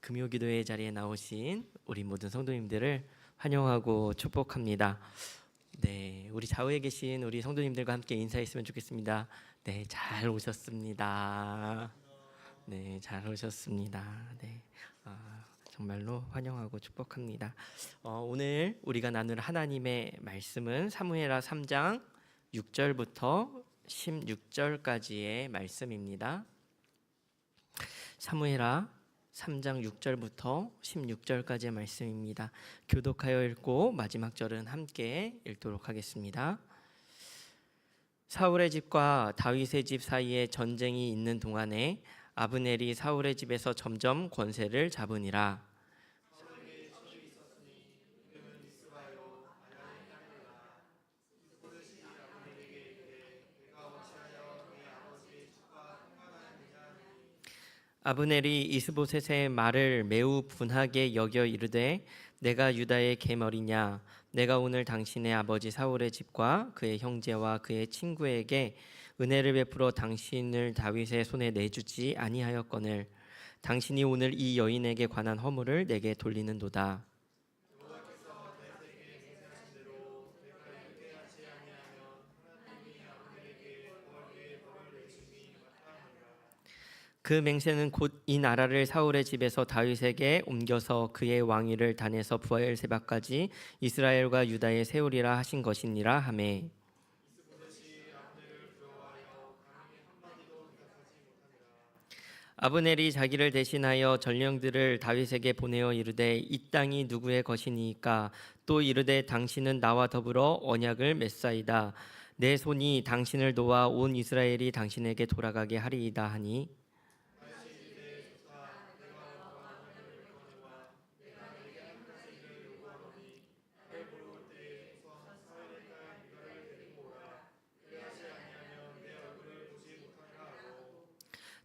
금요기도회 자리에 나오신 우리 모든 성도님들을 환영하고 축복합니다. 네, 우리 좌우에 계신 우리 성도님들과 함께 인사했으면 좋겠습니다. 네, 잘 오셨습니다. 네, 잘 오셨습니다. 네, 정말로 환영하고 축복합니다. 오늘 우리가 나눌 하나님의 말씀은 사무엘하 3장 6절부터 16절까지의 말씀입니다. 사무엘하 3장 6절부터 16절까지의 말씀입니다. 교독하여 읽고 마지막 절은 함께 읽도록 하겠습니다. 사울의 집과 다윗의 집 사이에 전쟁이 있는 동안에 아브넬이 사울의 집에서 점점 권세를 잡으니라. 아브넬이 이스보셋의 말을 매우 분하게 여겨 이르되 내가 유다의 계머리냐 내가 오늘 당신의 아버지 사울의 집과 그의 형제와 그의 친구에게 은혜를 베풀어 당신을 다윗의 손에 내주지 아니하였거늘 당신이 오늘 이 여인에게 관한 허물을 내게 돌리는도다. 그 맹세는 곧 이 나라를 사울의 집에서 다윗에게 옮겨서 그의 왕위를 단에서 부엘세바까지 이스라엘과 유다에 세우리라 하신 것이니라 하매. 아브넬이 자기를 대신하여 전령들을 다윗에게 보내어 이르되 이 땅이 누구의 것이니까 또 이르되 당신은 나와 더불어 언약을 맺사이다. 내 손이 당신을 도와 온 이스라엘이 당신에게 돌아가게 하리이다 하니.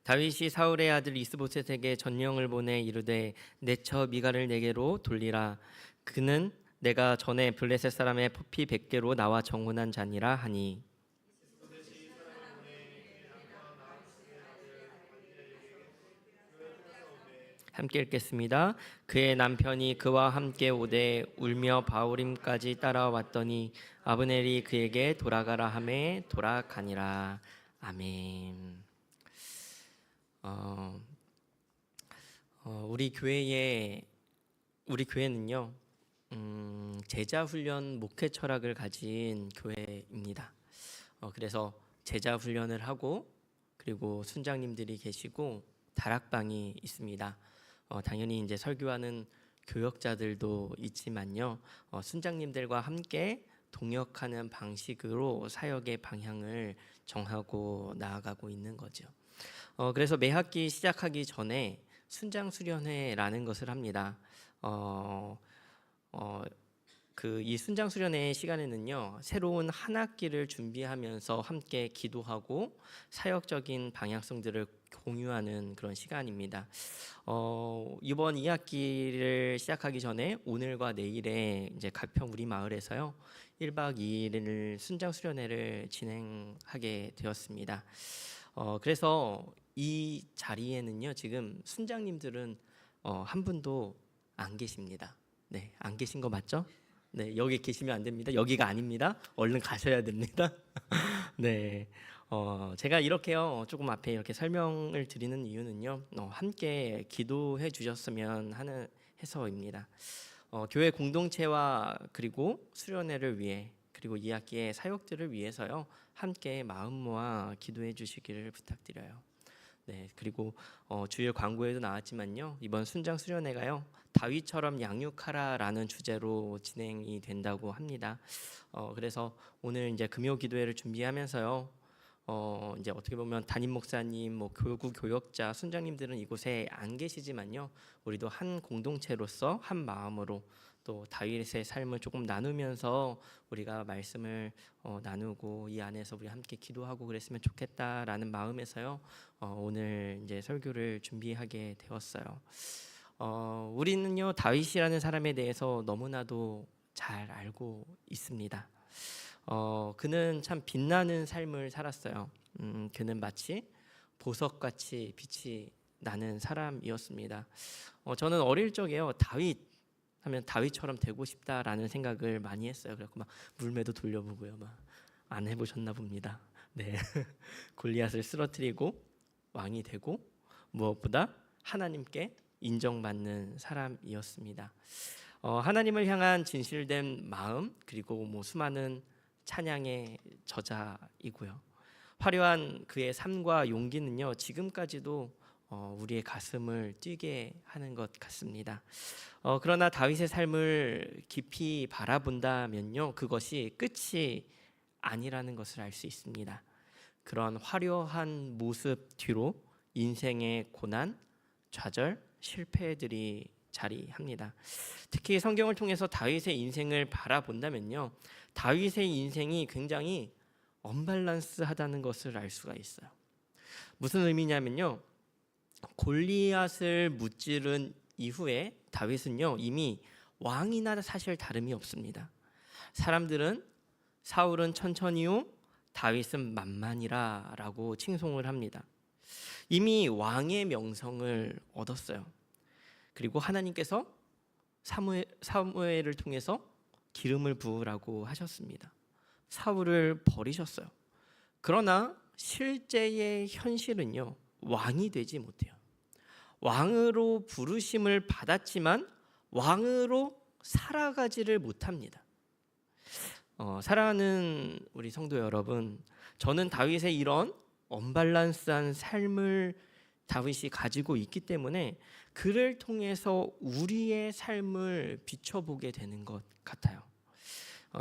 다윗이 사울의 아들 이스보셋에게 전령을 보내 이르되 내 처 미가를 내게로 돌리라. 그는 내가 전에 블레셋 사람의 포피 100개로 나와 정혼한 자니라 하니. 함께 읽겠습니다. 그의 남편이 그와 함께 오되 울며 바후림까지 따라왔더니 아브넬이 그에게 돌아가라 하매 돌아가니라. 아멘. 우리 교회는요 제자 훈련 목회 철학을 가진 교회입니다. 그래서 제자 훈련을 하고 그리고 순장님들이 계시고 다락방이 있습니다. 당연히 이제 설교하는 교역자들도 있지만요 순장님들과 함께 동역하는 방식으로 사역의 방향을 정하고 나아가고 있는 거죠. 그래서 매 학기 시작하기 전에 순장 수련회라는 것을 합니다. 이 순장 수련회 시간에는요 새로운 한 학기를 준비하면서 함께 기도하고 사역적인 방향성들을 공유하는 그런 시간입니다. 이번 2학기를 시작하기 전에 오늘과 내일에 이제 가평 우리 마을에서요 1박 2일을 순장 수련회를 진행하게 되었습니다. 그래서 이 자리에는요 지금 순장님들은 한 분도 안 계십니다. 네, 안 계신 거 맞죠? 네, 여기 계시면 안 됩니다. 여기가 아닙니다. 얼른 가셔야 됩니다. 네, 제가 이렇게요 조금 앞에 이렇게 설명을 드리는 이유는요 함께 기도해 주셨으면 하는 해서입니다. 교회 공동체와 그리고 수련회를 위해 그리고 2학기의 사역들을 위해서요 함께 마음 모아 기도해 주시기를 부탁드려요. 네, 그리고 주일 광고에도 나왔지만요 이번 순장 수련회가요 다윗처럼 양육하라라는 주제로 진행이 된다고 합니다. 그래서 오늘 이제 금요 기도회를 준비하면서요 이제 어떻게 보면 담임 목사님, 뭐 교구 교역자, 순장님들은 이곳에 안 계시지만요 우리도 한 공동체로서 한 마음으로 또 다윗의 삶을 조금 나누면서 우리가 말씀을 나누고 이 안에서 우리 함께 기도하고 그랬으면 좋겠다라는 마음에서요 오늘 이제 설교를 준비하게 되었어요. 우리는요 다윗이라는 사람에 대해서 너무나도 잘 알고 있습니다. 그는 참 빛나는 삶을 살았어요. 그는 마치 보석같이 빛이 나는 사람이었습니다. 저는 어릴 적에요, 다윗 하면 다윗처럼 되고 싶다라는 생각을 많이 했어요. 그래서 막 물매도 돌려보고요, 막 안 해보셨나 봅니다. 네, 골리앗을 쓰러뜨리고 왕이 되고 무엇보다 하나님께 인정받는 사람이었습니다. 하나님을 향한 진실된 마음, 그리고 수많은 찬양의 저자이고요. 화려한 그의 삶과 용기는요, 지금까지도 우리의 가슴을 뛰게 하는 것 같습니다. 그러나 다윗의 삶을 깊이 바라본다면요, 그것이 끝이 아니라는 것을 알 수 있습니다. 그런 화려한 모습 뒤로 인생의 고난, 좌절, 실패들이 자리합니다. 특히 성경을 통해서 다윗의 인생을 바라본다면요, 다윗의 인생이 굉장히 언밸런스하다는 것을 알 수가 있어요. 무슨 의미냐면요, 골리앗을 무찌른 이후에 다윗은요, 이미 왕이나 사실 다름이 없습니다. 사람들은 사울은 천천히요, 다윗은 만만이라라고 칭송을 합니다. 이미 왕의 명성을 얻었어요. 그리고 하나님께서 사무엘을 통해서 기름을 부으라고 하셨습니다. 사울을 버리셨어요. 그러나 실제의 현실은요, 왕이 되지 못해요. 왕으로 부르심을 받았지만 왕으로 살아가지를 못합니다. 사랑하는 우리 성도 여러분, 저는 다윗의 이런 언밸런스한 삶을 다윗이 가지고 있기 때문에 그를 통해서 우리의 삶을 비춰보게 되는 것 같아요.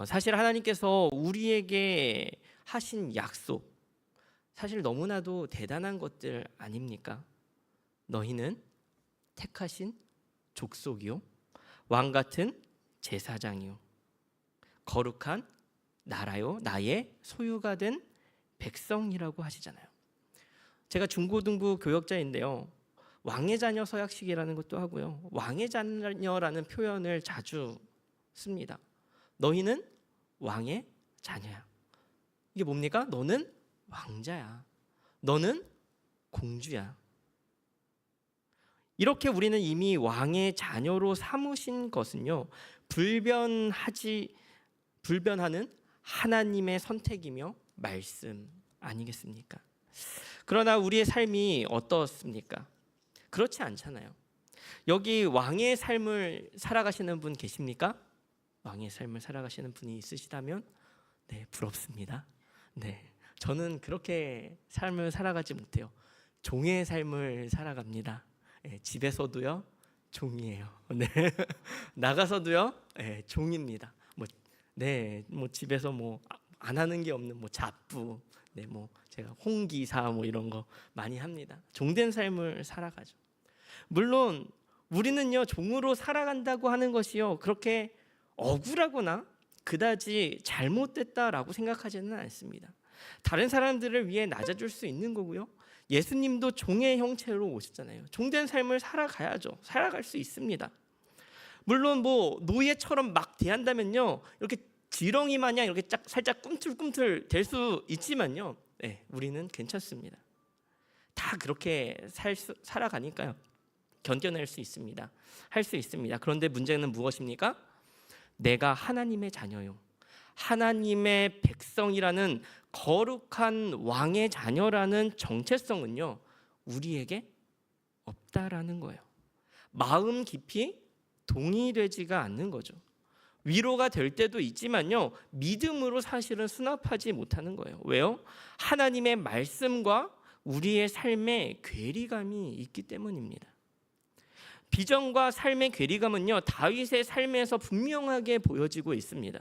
사실 하나님께서 우리에게 하신 약속, 사실 너무나도 대단한 것들 아닙니까? 너희는 택하신 족속이요, 왕 같은 제사장이요, 거룩한 나라요, 나의 소유가 된 백성이라고 하시잖아요. 제가 중고등부 교역자인데요, 왕의 자녀 서약식이라는 것도 하고요, 왕의 자녀라는 표현을 자주 씁니다. 너희는 왕의 자녀야. 이게 뭡니까? 너는 왕자야. 너는 공주야. 이렇게 우리는 이미 왕의 자녀로 삼으신 것은요, 불변하는 하나님의 선택이며 말씀 아니겠습니까? 그러나 우리의 삶이 어떻습니까? 그렇지 않잖아요. 여기 왕의 삶을 살아가시는 분 계십니까? 왕의 삶을 살아가시는 분이 있으시다면 네, 부럽습니다. 네, 저는 그렇게 삶을 살아가지 못해요. 종의 삶을 살아갑니다. 네, 집에서도요, 종이에요. 네, 나가서도요, 네, 종입니다. 집에서 안 하는 게 없는 잡부, 제가 홍기사 이런 거 많이 합니다. 종된 삶을 살아가죠. 물론 우리는요, 종으로 살아간다고 하는 것이요, 그렇게 억울하거나 그다지 잘못됐다라고 생각하지는 않습니다. 다른 사람들을 위해 낮아줄 수 있는 거고요. 예수님도 종의 형체로 오셨잖아요. 종된 삶을 살아가야죠. 살아갈 수 있습니다. 물론 노예처럼 막 대한다면요, 이렇게 지렁이 마냥 이렇게 살짝 꿈틀꿈틀 될 수 있지만요, 네, 우리는 괜찮습니다. 다 그렇게 살아가니까요, 견뎌낼 수 있습니다. 할 수 있습니다. 그런데 문제는 무엇입니까? 내가 하나님의 자녀요, 하나님의 백성이라는 거룩한 왕의 자녀라는 정체성은요, 우리에게 없다라는 거예요. 마음 깊이 동의되지가 않는 거죠. 위로가 될 때도 있지만요, 믿음으로 사실은 수납하지 못하는 거예요. 왜요? 하나님의 말씀과 우리의 삶에 괴리감이 있기 때문입니다. 비전과 삶의 괴리감은요, 다윗의 삶에서 분명하게 보여지고 있습니다.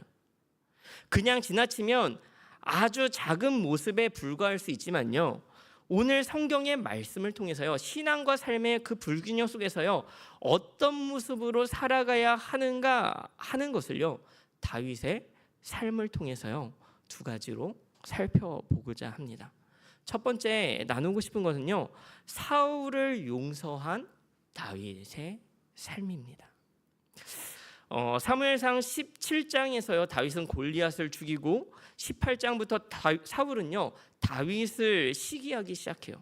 그냥 지나치면 아주 작은 모습에 불과할 수 있지만요, 오늘 성경의 말씀을 통해서요, 신앙과 삶의 그 불균형 속에서요, 어떤 모습으로 살아가야 하는가 하는 것을요, 다윗의 삶을 통해서요, 두 가지로 살펴보고자 합니다. 첫 번째 나누고 싶은 것은요, 사울을 용서한 다윗의 삶입니다. 사무엘상 17장에서요, 다윗은 골리앗을 죽이고 18장부터 사울은요, 다윗을 시기하기 시작해요.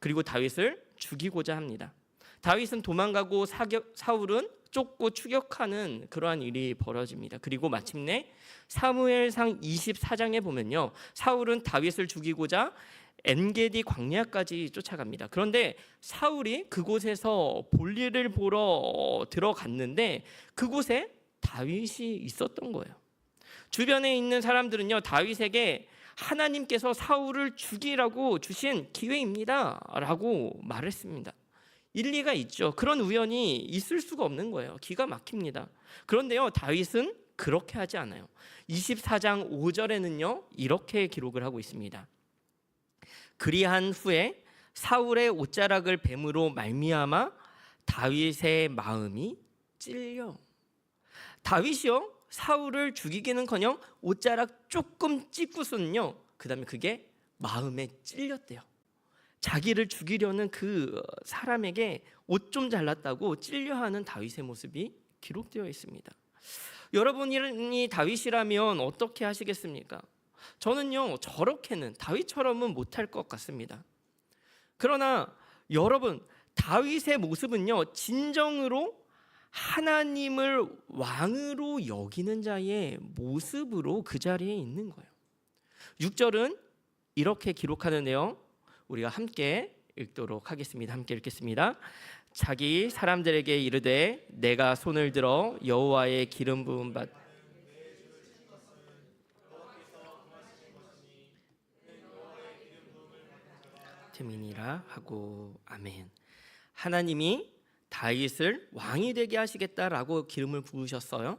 그리고 다윗을 죽이고자 합니다. 다윗은 도망가고 사울은 쫓고 추격하는 그러한 일이 벌어집니다. 그리고 마침내 사무엘상 24장에 보면요, 사울은 다윗을 죽이고자 엔게디 광야까지 쫓아갑니다. 그런데 사울이 그곳에서 볼일을 보러 들어갔는데 그곳에 다윗이 있었던 거예요. 주변에 있는 사람들은요, 다윗에게 하나님께서 사울을 죽이라고 주신 기회입니다 라고 말했습니다. 일리가 있죠. 그런 우연이 있을 수가 없는 거예요. 기가 막힙니다. 그런데요, 다윗은 그렇게 하지 않아요. 24장 5절에는요 이렇게 기록을 하고 있습니다. 그리한 후에 사울의 옷자락을 뱀으로 말미암아 다윗의 마음이 찔려. 다윗이요, 사울을 죽이기는커녕 옷자락 조금 찢고서는요, 그 다음에 그게 마음에 찔렸대요. 자기를 죽이려는 그 사람에게 옷 좀 잘랐다고 찔려하는 다윗의 모습이 기록되어 있습니다. 여러분이 다윗이라면 어떻게 하시겠습니까? 저는요, 저렇게는 다윗처럼은 못할 것 같습니다. 그러나 여러분, 다윗의 모습은요, 진정으로 하나님을 왕으로 여기는 자의 모습으로 그 자리에 있는 거예요. 6절은 이렇게 기록하는데요, 우리가 함께 읽도록 하겠습니다. 함께 읽겠습니다. 자기 사람들에게 이르되 내가 손을 들어 여호와의 기름 부음 받 틈이니라 하고. 아멘. 하나님이 다윗을 왕이 되게 하시겠다라고 기름을 부으셨어요.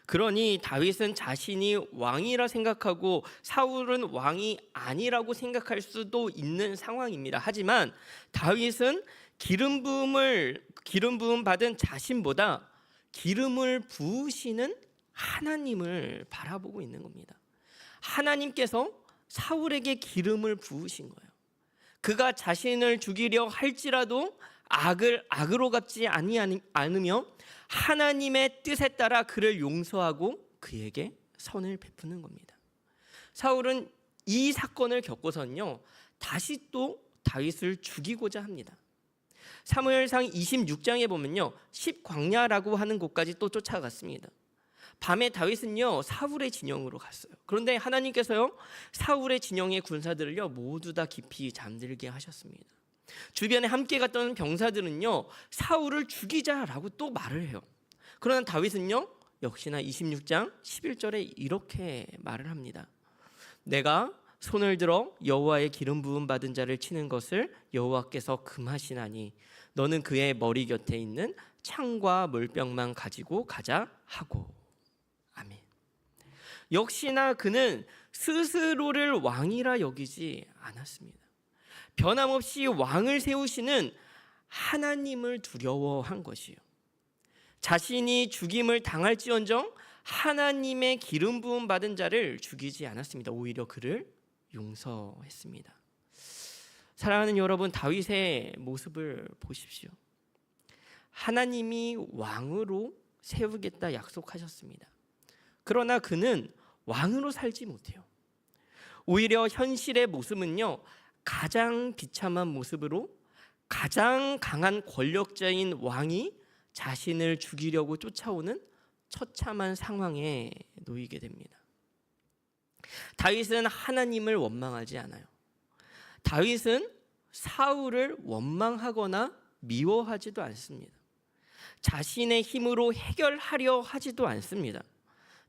그러니 다윗은 자신이 왕이라 생각하고 사울은 왕이 아니라고 생각할 수도 있는 상황입니다. 하지만 다윗은 기름 부음 받은 자신보다 기름을 부으시는 하나님을 바라보고 있는 겁니다. 하나님께서 사울에게 기름을 부으신 거예요. 그가 자신을 죽이려 할지라도 악을 악으로 갚지 않으며 하나님의 뜻에 따라 그를 용서하고 그에게 선을 베푸는 겁니다. 사울은 이 사건을 겪고서는요, 다시 또 다윗을 죽이고자 합니다. 사무엘상 26장에 보면요, 십광야라고 하는 곳까지 또 쫓아갔습니다. 밤에 다윗은요, 사울의 진영으로 갔어요. 그런데 하나님께서요, 사울의 진영의 군사들을요 모두 다 깊이 잠들게 하셨습니다. 주변에 함께 갔던 병사들은요, 사울을 죽이자라고 또 말을 해요. 그러나 다윗은요, 역시나 26장 11절에 이렇게 말을 합니다. 내가 손을 들어 여호와의 기름 부음 받은 자를 치는 것을 여호와께서 금하시나니 너는 그의 머리 곁에 있는 창과 물병만 가지고 가자 하고. 아멘. 역시나 그는 스스로를 왕이라 여기지 않았습니다. 변함없이 왕을 세우시는 하나님을 두려워한 것이요, 자신이 죽임을 당할지언정 하나님의 기름 부음 받은 자를 죽이지 않았습니다. 오히려 그를 용서했습니다. 사랑하는 여러분, 다윗의 모습을 보십시오. 하나님이 왕으로 세우겠다 약속하셨습니다. 그러나 그는 왕으로 살지 못해요. 오히려 현실의 모습은요, 가장 비참한 모습으로 가장 강한 권력자인 왕이 자신을 죽이려고 쫓아오는 처참한 상황에 놓이게 됩니다. 다윗은 하나님을 원망하지 않아요. 다윗은 사울을 원망하거나 미워하지도 않습니다. 자신의 힘으로 해결하려 하지도 않습니다.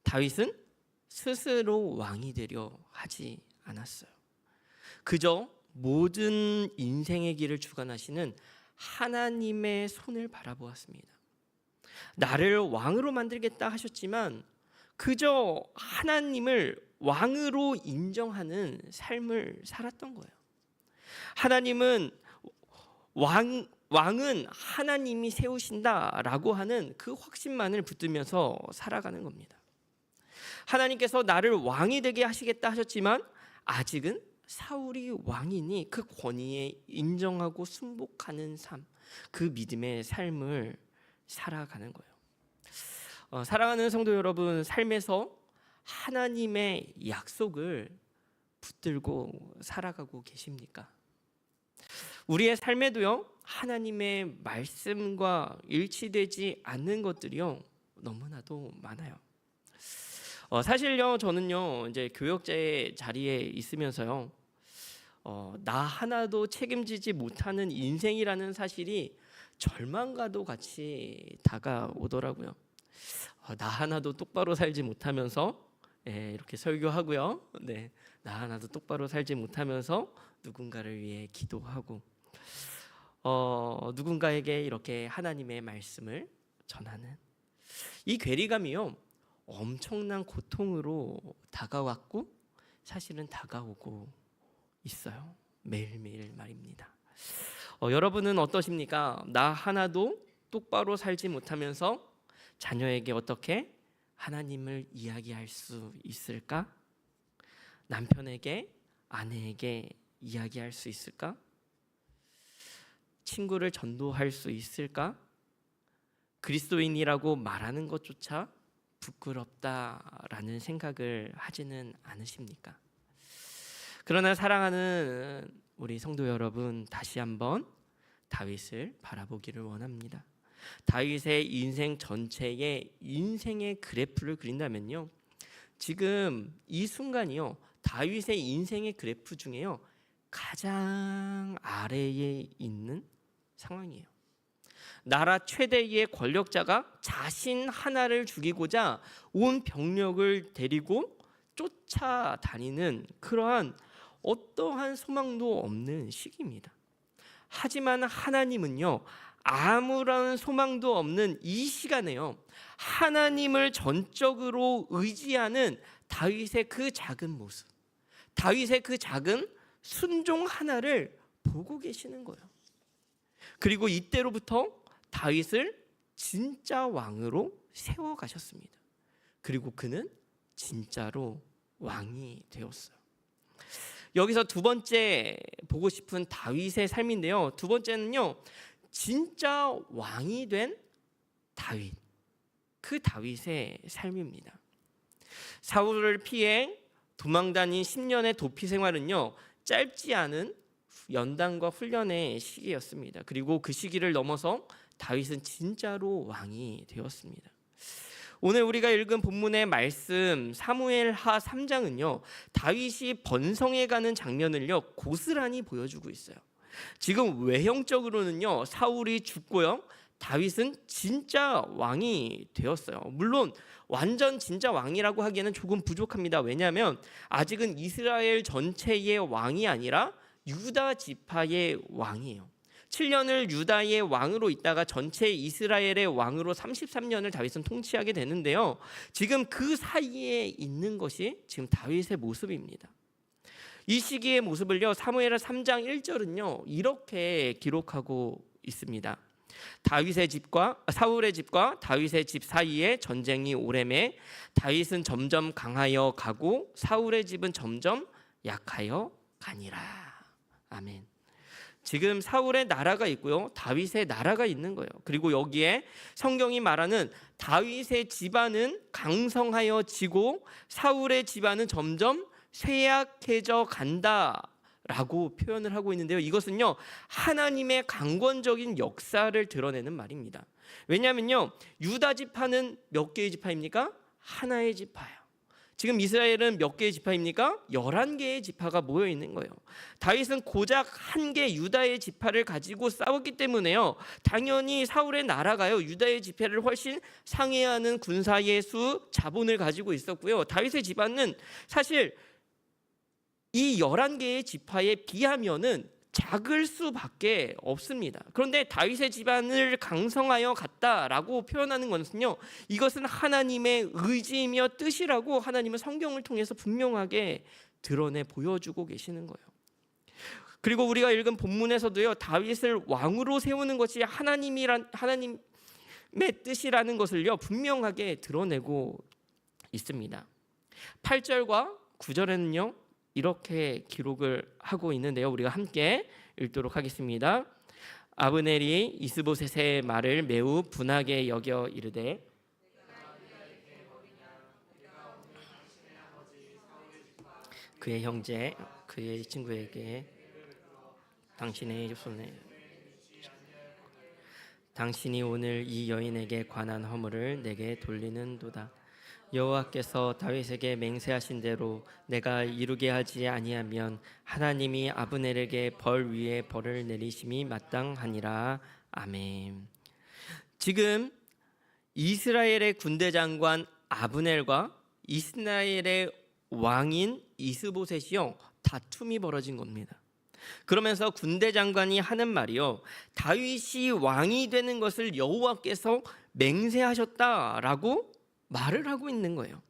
다윗은 스스로 왕이 되려 하지 않았어요. 그저 모든 인생의 길을 주관하시는 하나님의 손을 바라보았습니다. 나를 왕으로 만들겠다 하셨지만 그저 하나님을 왕으로 인정하는 삶을 살았던 거예요. 하나님은 왕은 하나님이 세우신다라고 하는 그 확신만을 붙들면서 살아가는 겁니다. 하나님께서 나를 왕이 되게 하시겠다 하셨지만 아직은 사울이 왕이니 그 권위에 인정하고 순복하는 삶, 그 믿음의 삶을 살아가는 거예요. 사랑하는 성도 여러분, 삶에서 하나님의 약속을 붙들고 살아가고 계십니까? 우리의 삶에도요, 하나님의 말씀과 일치되지 않는 것들이요 너무나도 많아요. 사실요 저는요 이제 교역자의 자리에 있으면서요 나 하나도 책임지지 못하는 인생이라는 사실이 절망과도 같이 다가오더라고요. 나 하나도 똑바로 살지 못하면서 이렇게 설교하고요. 네, 나 하나도 똑바로 살지 못하면서 누군가를 위해 기도하고 누군가에게 이렇게 하나님의 말씀을 전하는 이 괴리감이요 엄청난 고통으로 다가왔고 사실은 다가오고 있어요. 매일매일 말입니다. 여러분은 어떠십니까? 나 하나도 똑바로 살지 못하면서 자녀에게 어떻게 하나님을 이야기할 수 있을까? 남편에게, 아내에게 이야기할 수 있을까? 친구를 전도할 수 있을까? 그리스도인이라고 말하는 것조차 부끄럽다라는 생각을 하지는 않으십니까? 그러나 사랑하는 우리 성도 여러분, 다시 한번 다윗을 바라보기를 원합니다. 다윗의 인생 전체의 인생의 그래프를 그린다면요, 지금 이 순간이요 다윗의 인생의 그래프 중에요 가장 아래에 있는 상황이에요. 나라 최대의 권력자가 자신 하나를 죽이고자 온 병력을 데리고 쫓아다니는 그러한 어떠한 소망도 없는 시기입니다. 하지만 하나님은요 아무런 소망도 없는 이 시간에요 하나님을 전적으로 의지하는 다윗의 그 작은 모습, 다윗의 그 작은 순종 하나를 보고 계시는 거예요. 그리고 이때로부터 다윗을 진짜 왕으로 세워가셨습니다. 그리고 그는 진짜로 왕이 되었어요. 여기서 두 번째 보고 싶은 다윗의 삶인데요, 두 번째는요 진짜 왕이 된 다윗, 그 다윗의 삶입니다. 사울을 피해 도망다닌 10년의 도피 생활은요 짧지 않은 연단과 훈련의 시기였습니다. 그리고 그 시기를 넘어서 다윗은 진짜로 왕이 되었습니다. 오늘 우리가 읽은 본문의 말씀 사무엘하 3장은요 다윗이 번성해가는 장면을요 고스란히 보여주고 있어요. 지금 외형적으로는요 사울이 죽고요 다윗은 진짜 왕이 되었어요. 물론 완전 진짜 왕이라고 하기에는 조금 부족합니다. 왜냐하면 아직은 이스라엘 전체의 왕이 아니라 유다 지파의 왕이에요. 7년을 유다의 왕으로 있다가 전체 이스라엘의 왕으로 33년을 다윗은 통치하게 되는데요, 지금 그 사이에 있는 것이 지금 다윗의 모습입니다. 이 시기의 모습을요 사무엘하 3장 1절은요 이렇게 기록하고 있습니다. 다윗의 집과 사울의 집과 다윗의 집 사이에 전쟁이 오래매 다윗은 점점 강하여 가고 사울의 집은 점점 약하여 가니라. 아멘. 지금 사울의 나라가 있고요 다윗의 나라가 있는 거예요. 그리고 여기에 성경이 말하는 다윗의 집안은 강성하여 지고 사울의 집안은 점점 쇠약해져 간다라고 표현을 하고 있는데요, 이것은요 하나님의 강권적인 역사를 드러내는 말입니다. 왜냐하면요 유다 지파는 몇 개의 지파입니까? 하나의 지파예요. 지금 이스라엘은 몇 개의 지파입니까? 11개의 지파가 모여 있는 거예요. 다윗은 고작 한 개 유다의 지파를 가지고 싸웠기 때문에요 당연히 사울의 나라가요 유다의 지파를 훨씬 상회하는 군사의 수, 자본을 가지고 있었고요 다윗의 집안은 사실 이 11개의 지파에 비하면은 작을 수밖에 없습니다. 그런데 다윗의 집안을 강성하여 갔다라고 표현하는 것은요 이것은 하나님의 의지이며 뜻이라고 하나님은 성경을 통해서 분명하게 드러내 보여주고 계시는 거예요. 그리고 우리가 읽은 본문에서도요 다윗을 왕으로 세우는 것이 하나님의 뜻이라는 것을요 분명하게 드러내고 있습니다. 8절과 9절에는요 이렇게 기록을 하고 있는데요, 우리가 함께 읽도록 하겠습니다. 아브넬이 이스보셋의 말을 매우 분하게 여겨 이르되 그의 형제 그의 친구에게 당신의 손에 당신이 오늘 이 여인에게 관한 허물을 내게 돌리는도다. 여호와께서 다윗에게 맹세하신 대로 내가 이루게 하지 아니하면 하나님이 아브넬에게 벌 위에 벌을 내리심이 마땅하니라. 아멘. 지금 이스라엘의 군대 장관 아브넬과 이스라엘의 왕인 이스보셋이요 다툼이 벌어진 겁니다. 그러면서 군대 장관이 하는 말이요, 다윗이 왕이 되는 것을 여호와께서 맹세하셨다라고 말을 하고 있는 거예요.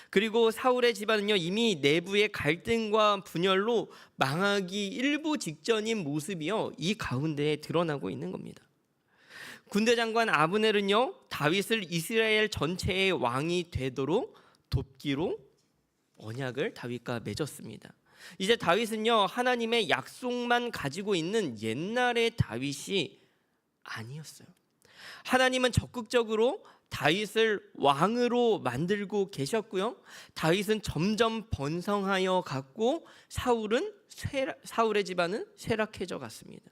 그리고 사울의 집안은요 이미 내부의 갈등과 분열로 망하기 일부 직전인 모습이요 이 가운데에 드러나고 있는 겁니다. 군대 장관 아브넬은요 다윗을 이스라엘 전체의 왕이 되도록 돕기로 언약을 다윗과 맺었습니다. 이제 다윗은요 하나님의 약속만 가지고 있는 옛날의 다윗이 아니었어요. 하나님은 적극적으로 다윗을 왕으로 만들고 계셨고요. 다윗은 점점 번성하여 갔고 사울의 집안은 쇠락해져 갔습니다.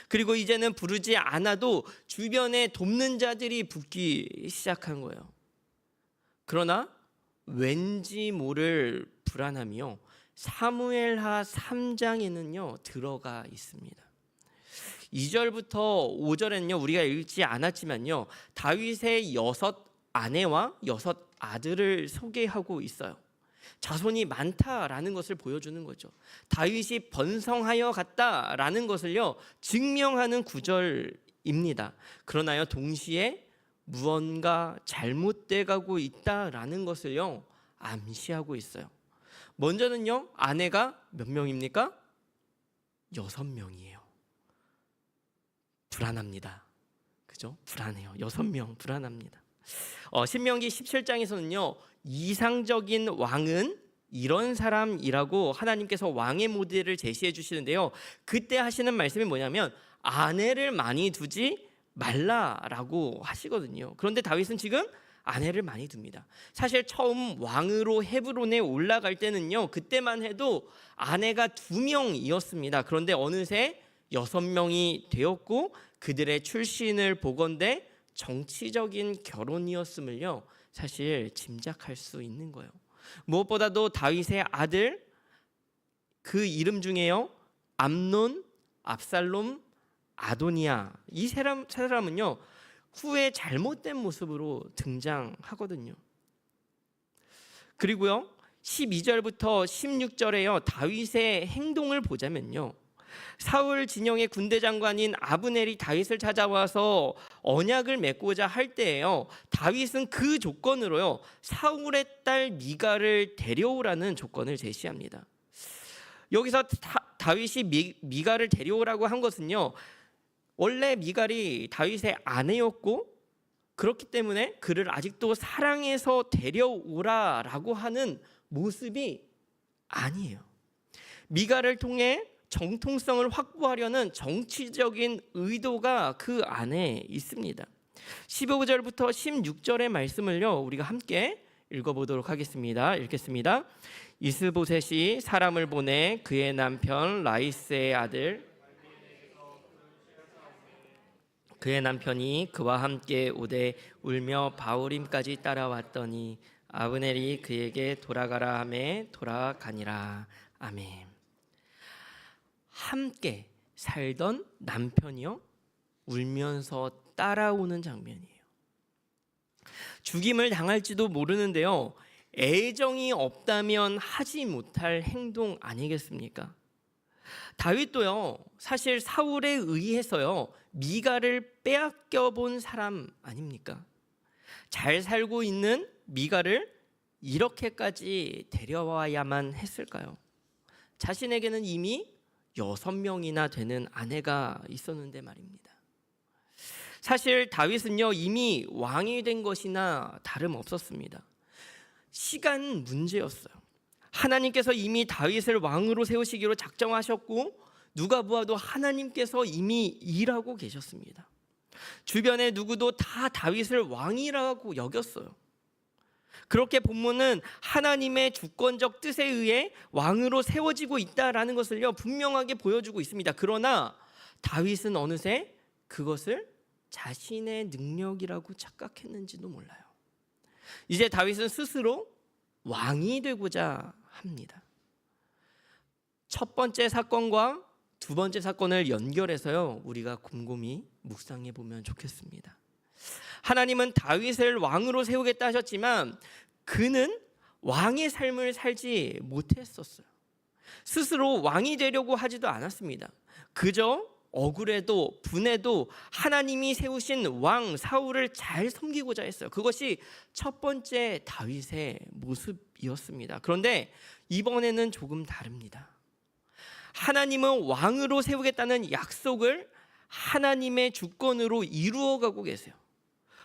그리고 이제는 부르지 않아도 주변에 돕는 자들이 붙기 시작한 거예요. 그러나 왠지 모를 불안함이요 사무엘하 3장에는요 들어가 있습니다. 2절부터 5절에는요 우리가 읽지 않았지만요 다윗의 6 아내와 6 아들을 소개하고 있어요. 자손이 많다라는 것을 보여주는 거죠. 다윗이 번성하여 갔다라는 것을요 증명하는 구절입니다. 그러나요 동시에 무언가 잘못돼 가고 있다라는 것을요 암시하고 있어요. 먼저는요 아내가 몇 명입니까? 6명이에요. 불안합니다. 그죠? 불안해요. 6명 불안합니다. 신명기 17장에서는요 이상적인 왕은 이런 사람이라고 하나님께서 왕의 모델을 제시해 주시는데요, 그때 하시는 말씀이 뭐냐면 아내를 많이 두지 말라라고 하시거든요. 그런데 다윗은 지금 아내를 많이 둡니다. 사실 처음 왕으로 헤브론에 올라갈 때는요 그때만 해도 아내가 2명이었습니다. 그런데 어느새 6명이 되었고 그들의 출신을 보건대 정치적인 결혼이었음을요 사실 짐작할 수 있는 거예요. 무엇보다도 다윗의 아들 그 이름 중에요 암논, 압살롬, 아도니아 이 사람은요 후에 잘못된 모습으로 등장하거든요. 그리고요 12절부터 16절에요 다윗의 행동을 보자면요 사울 진영의 군대 장관인 아브넬이 다윗을 찾아와서 언약을 맺고자 할 때에요 다윗은 그 조건으로요 사울의 딸 미갈을 데려오라는 조건을 제시합니다. 여기서 다윗이 미갈을 데려오라고 한 것은요 원래 미갈이 다윗의 아내였고 그렇기 때문에 그를 아직도 사랑해서 데려오라라고 하는 모습이 아니에요. 미갈을 통해 정통성을 확보하려는 정치적인 의도가 그 안에 있습니다. 15절부터 16절의 말씀을요 우리가 함께 읽어보도록 하겠습니다. 읽겠습니다. 이스보셋이 사람을 보내 그의 남편 라이스의 아들 그의 남편이 그와 함께 오되 울며 바후림까지 따라왔더니 아브넬이 그에게 돌아가라 하매 돌아가니라. 아멘. 함께 살던 남편이요 울면서 따라오는 장면이에요. 죽임을 당할지도 모르는데요 애정이 없다면 하지 못할 행동 아니겠습니까? 다윗도요 사실 사울에 의해서요 미갈을 빼앗겨 본 사람 아닙니까? 잘 살고 있는 미갈을 이렇게까지 데려와야만 했을까요? 자신에게는 이미 6명이나 되는 아내가 있었는데 말입니다. 사실 다윗은요 이미 왕이 된 것이나 다름없었습니다. 시간 문제였어요. 하나님께서 이미 다윗을 왕으로 세우시기로 작정하셨고 누가 보아도 하나님께서 이미 일하고 계셨습니다. 주변에 누구도 다 다윗을 왕이라고 여겼어요. 그렇게 본문은 하나님의 주권적 뜻에 의해 왕으로 세워지고 있다라는 것을요 분명하게 보여주고 있습니다. 그러나 다윗은 어느새 그것을 자신의 능력이라고 착각했는지도 몰라요. 이제 다윗은 스스로 왕이 되고자 합니다. 첫 번째 사건과 두 번째 사건을 연결해서요, 우리가 곰곰이 묵상해 보면 좋겠습니다. 하나님은 다윗을 왕으로 세우겠다 하셨지만 그는 왕의 삶을 살지 못했었어요. 스스로 왕이 되려고 하지도 않았습니다. 그저 억울해도 분해도 하나님이 세우신 왕 사울을 잘 섬기고자 했어요. 그것이 첫 번째 다윗의 모습이었습니다. 그런데 이번에는 조금 다릅니다. 하나님은 왕으로 세우겠다는 약속을 하나님의 주권으로 이루어가고 계세요.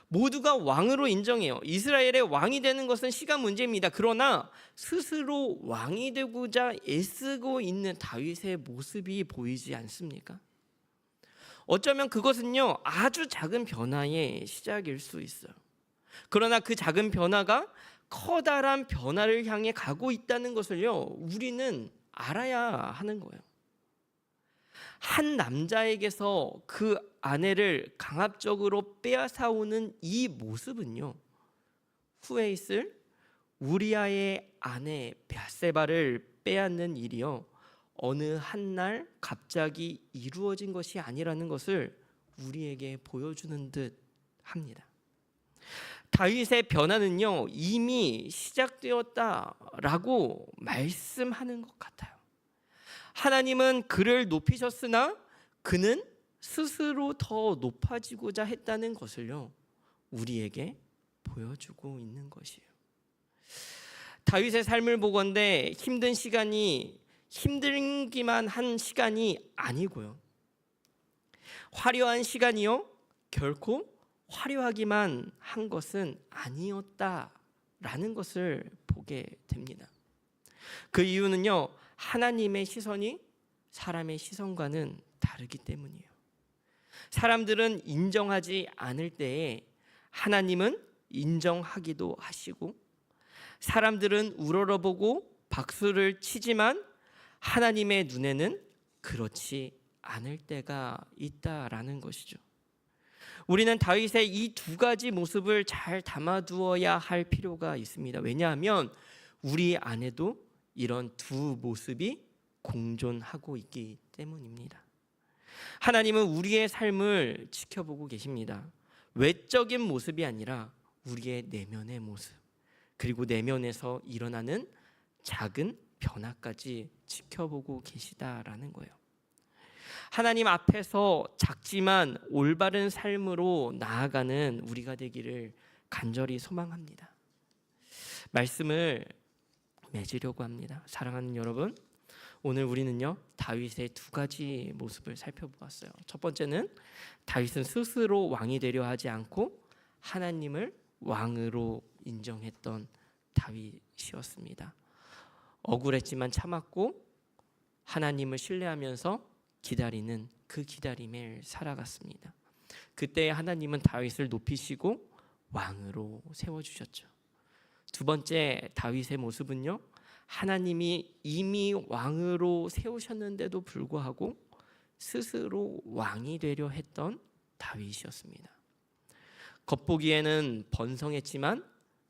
모두가 왕으로 인정해요. 이스라엘의 왕이 되는 것은 시간 문제입니다. 그러나 스스로 왕이 되고자 애쓰고 있는 다윗의 모습이 보이지 않습니까? 어쩌면 그것은요, 아주 작은 변화의 시작일 수 있어요. 그러나 그 작은 변화가 커다란 변화를 향해 가고 있다는 것을요, 우리는 알아야 하는 거예요. 한 남자에게서 그 아내를 강압적으로 빼앗아오는 이 모습은요, 후에 있을 우리아의 아내 밧세바를 빼앗는 일이요, 어느 한날 갑자기 이루어진 것이 아니라는 것을 우리에게 보여주는 듯 합니다. 다윗의 변화는요, 이미 시작되었다라고 말씀하는 것 같아요. 하나님은 그를 높이셨으나 그는 스스로 더 높아지고자 했다는 것을요, 우리에게 보여주고 있는 것이에요. 다윗의 삶을 보건대 힘든 시간이 힘들기만 한 시간이 아니고요, 화려한 시간이요, 결코 화려하기만 한 것은 아니었다라는 것을 보게 됩니다. 그 이유는요, 하나님의 시선이 사람의 시선과는 다르기 때문이에요. 사람들은 인정하지 않을 때에 하나님은 인정하기도 하시고, 사람들은 우러러보고 박수를 치지만 하나님의 눈에는 그렇지 않을 때가 있다라는 것이죠. 우리는 다윗의 이 두 가지 모습을 잘 담아두어야 할 필요가 있습니다. 왜냐하면 우리 안에도 이런 두 모습이 공존하고 있기 때문입니다. 하나님은 우리의 삶을 지켜보고 계십니다. 외적인 모습이 아니라 우리의 내면의 모습, 그리고 내면에서 일어나는 작은 변화까지 지켜보고 계시다라는 거예요. 하나님 앞에서 작지만 올바른 삶으로 나아가는 우리가 되기를 간절히 소망합니다. 말씀을 맺으려고 합니다. 사랑하는 여러분, 오늘 우리는요, 다윗의 두 가지 모습을 살펴보았어요. 첫 번째는 다윗은 스스로 왕이 되려 하지 않고 하나님을 왕으로 인정했던 다윗이었습니다. 억울했지만 참았고 하나님을 신뢰하면서 기다리는 그 기다림을 살아갔습니다. 그때 하나님은 다윗을 높이시고 왕으로 세워주셨죠. 두 번째 다윗의 모습은요, 하나님이 이미 왕으로 세우셨는데도 불구하고 스스로 왕이 되려 했던 다윗이었습니다. 겉보기에는 번성했지만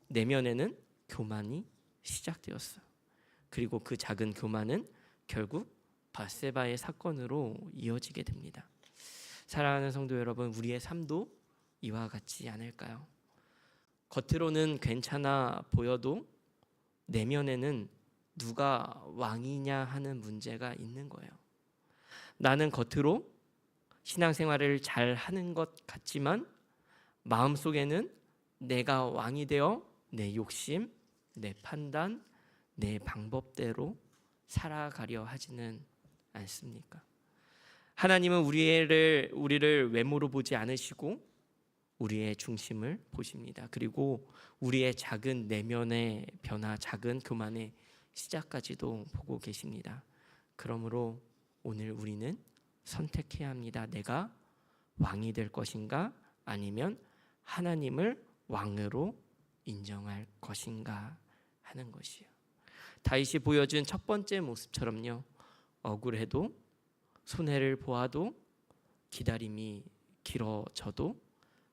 내면에는 교만이 시작되었어요. 그리고 그 작은 교만은 결국 밧세바의 사건으로 이어지게 됩니다. 사랑하는 성도 여러분, 우리의 삶도 이와 같지 않을까요? 겉으로는 괜찮아 보여도 내면에는 누가 왕이냐 하는 문제가 있는 거예요. 나는 겉으로 신앙생활을 잘 하는 것 같지만 마음속에는 내가 왕이 되어 내 욕심, 내 판단, 내 방법대로 살아가려 하지는 않습니까? 하나님은 우리를 외모로 보지 않으시고 우리의 중심을 보십니다. 그리고 우리의 작은 내면의 변화, 작은 교만의 시작까지도 보고 계십니다. 그러므로 오늘 우리는 선택해야 합니다. 내가 왕이 될 것인가, 아니면 하나님을 왕으로 인정할 것인가 하는 것이요. 다윗이 보여준 첫 번째 모습처럼요, 억울해도 손해를 보아도 기다림이 길어져도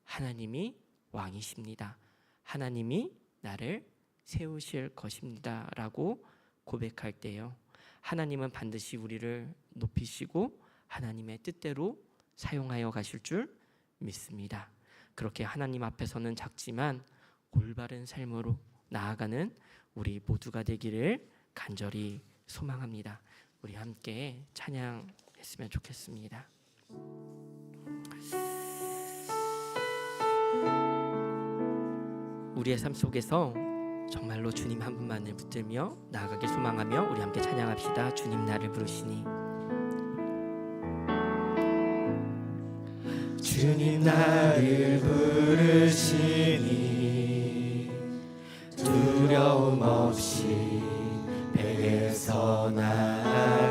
하나님이 왕이십니다. 하나님이 나를 세우실 것입니다 라고 고백할 때요, 하나님은 반드시 우리를 높이시고 하나님의 뜻대로 사용하여 가실 줄 믿습니다. 그렇게 하나님 앞에서는 작지만 올바른 삶으로 나아가는 우리 모두가 되기를 간절히 소망합니다. 우리 함께 찬양했으면 좋겠습니다. 우리의 삶 속에서 정말로 주님 한 분만을 붙들며 나아가길 소망하며 우리 함께 찬양합시다. 주님 나를 부르시니. 주님 나를 부르시니 두려움 없이 배에서 나아가리라.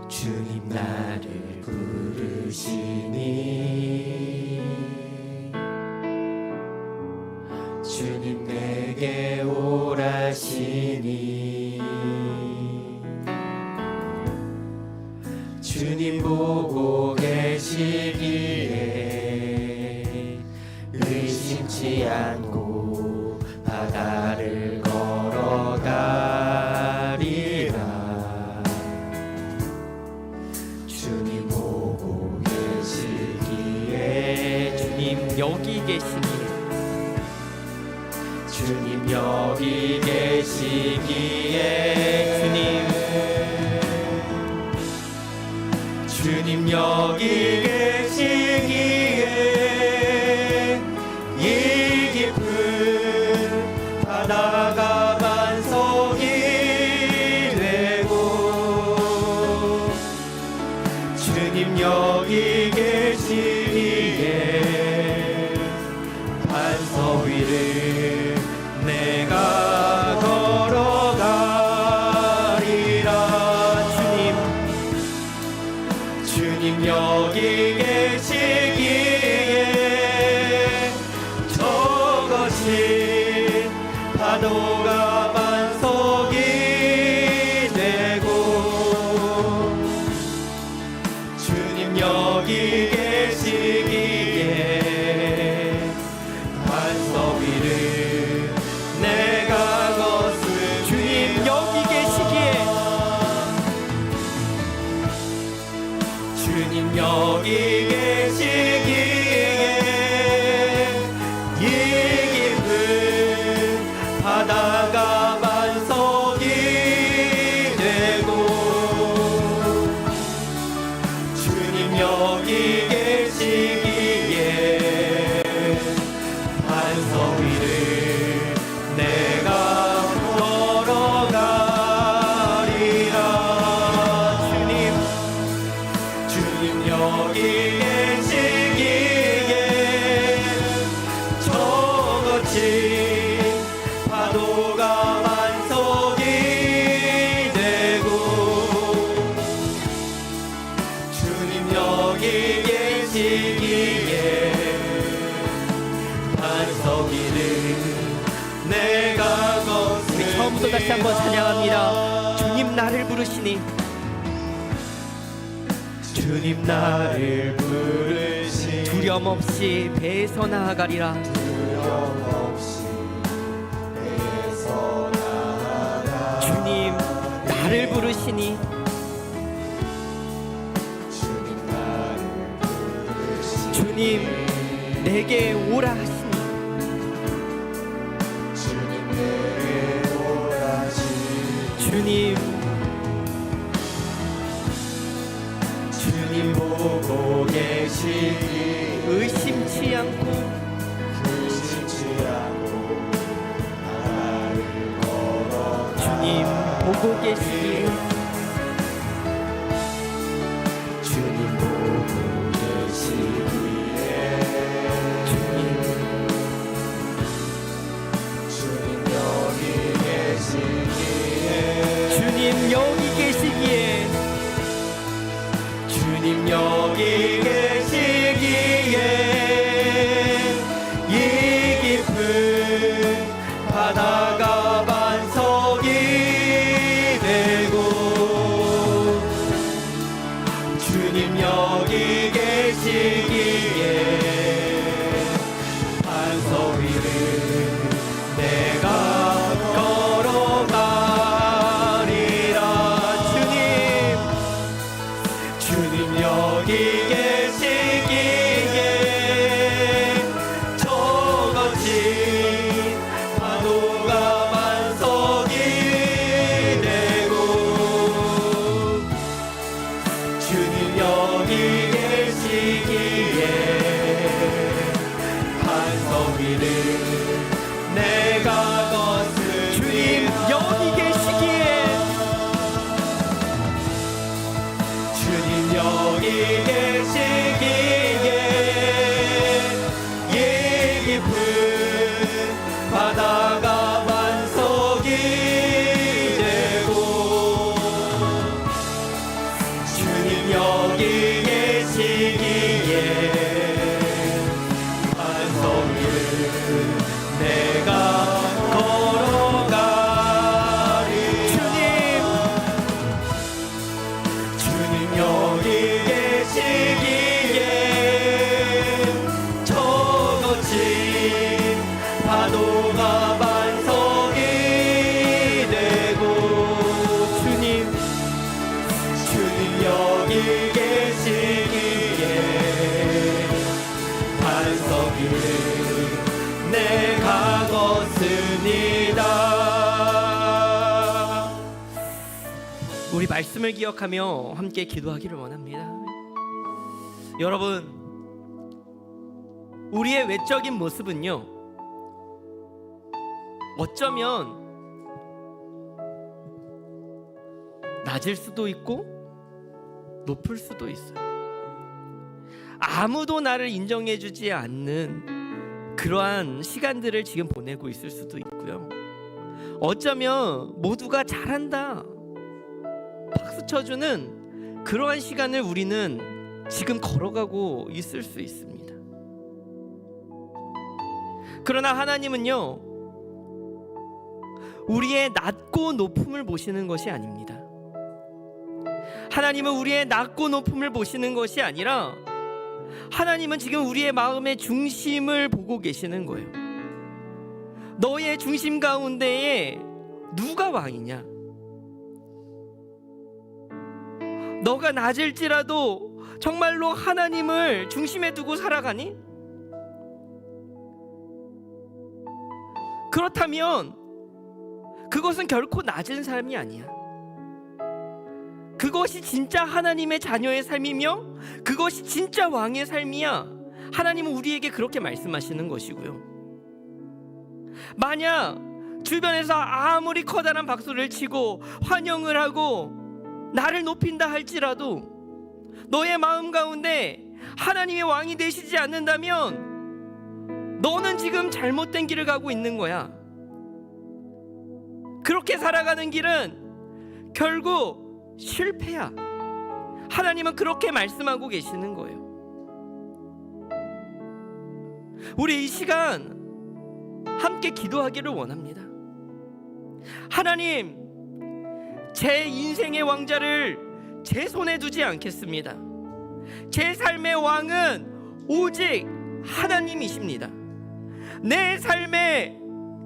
주님 나를 부르시니 주님 내게 오라시니 주님 보고 계시기에 의심치 않고 바다를 걸어가리라. 주님 보고 계시기에 주님 여기 계시니, 주님 여기 계시기에 주님 여기 계시기에 이 깊은 바다가 반석이 되고 주님 여기 계시기에 반석 위를 내가 걸어가리라. 주님 여기 계시기에 저 거친 파도가 반석이 되고 주님 여기 계시기에 반석 위를 내가 걷을. 주님 여기 계시기에, 주님 여기 계시기에 이 깊은 바다가 반석이 되고 주님 여기 계시기에 반석 위를 내가 걸어가리라. 주님 여기 계시기에 저 거친 파도가 반석이 되고 주님 여기 계시기에 반석 위를 내가 걷을. 우리 처음부터 다시 한번 찬양합니다. 주님 나를 부르시니, 주님 나를 부르시니 두려움 없이 배에서 나아가리라. 두려움 없이 배에서 나아가. 주님 나를 부르시니, 주님 나를 부르시니 주님 내게 오라 하시니, 주님 내게 오라시니 주님 주님 보고 계시니 의심치 않고 의심치 않고 나를 걸어. 주님 보고 계시기에, 주님 보고 계시기에 주님 여기 계시기에 주님 여기 계시기에, 주님 여기 계시기에 이 깊은 바다가 반석이 되고 주님 주님 여기 계시기에 반석 위를 내가 걸어가리라. 주님 여기 계시기에 저거친 파도가 반석이 되고 주님 여기 계시기에 반석 위를 내가 걷으리. 주님 여기 계시기에 주님 여기 계시기에 이 깊은 바다가 반석이 되고 주님 여기 계시기에 반석 위를 내가 걸어가리. 주님 여기 계시기에 저거친 파도가 반석이 되고 주님 여기 계시기에 반석 위를 내가 걷습니다. 우리 말씀을 기억하며 함께 기도하기를 원합니다. 여러분, 우리의 외적인 모습은요, 어쩌면 낮을 수도 있고 높을 수도 있어요. 아무도 나를 인정해주지 않는 그러한 시간들을 지금 보내고 있을 수도 있고요. 어쩌면 모두가 잘한다 박수 쳐주는 그러한 시간을 우리는 지금 걸어가고 있을 수 있습니다. 그러나 하나님은요, 우리의 낮고 높음을 보시는 것이 아닙니다. 하나님은 우리의 낮고 높음을 보시는 것이 아니라 하나님은 지금 우리의 마음의 중심을 보고 계시는 거예요. 너의 중심 가운데에 누가 왕이냐? 너가 낮을지라도 정말로 하나님을 중심에 두고 살아가니? 그렇다면 그것은 결코 낮은 삶이 아니야. 그것이 진짜 하나님의 자녀의 삶이며 그것이 진짜 왕의 삶이야. 하나님은 우리에게 그렇게 말씀하시는 것이고요. 만약 주변에서 아무리 커다란 박수를 치고 환영을 하고 나를 높인다 할지라도 너의 마음 가운데 하나님의 왕이 되시지 않는다면 너는 지금 잘못된 길을 가고 있는 거야. 그렇게 살아가는 길은 결국 실패야. 하나님은 그렇게 말씀하고 계시는 거예요. 우리 이 시간 함께 기도하기를 원합니다. 하나님, 제 인생의 왕자를 제 손에 두지 않겠습니다. 제 삶의 왕은 오직 하나님이십니다. 내 삶의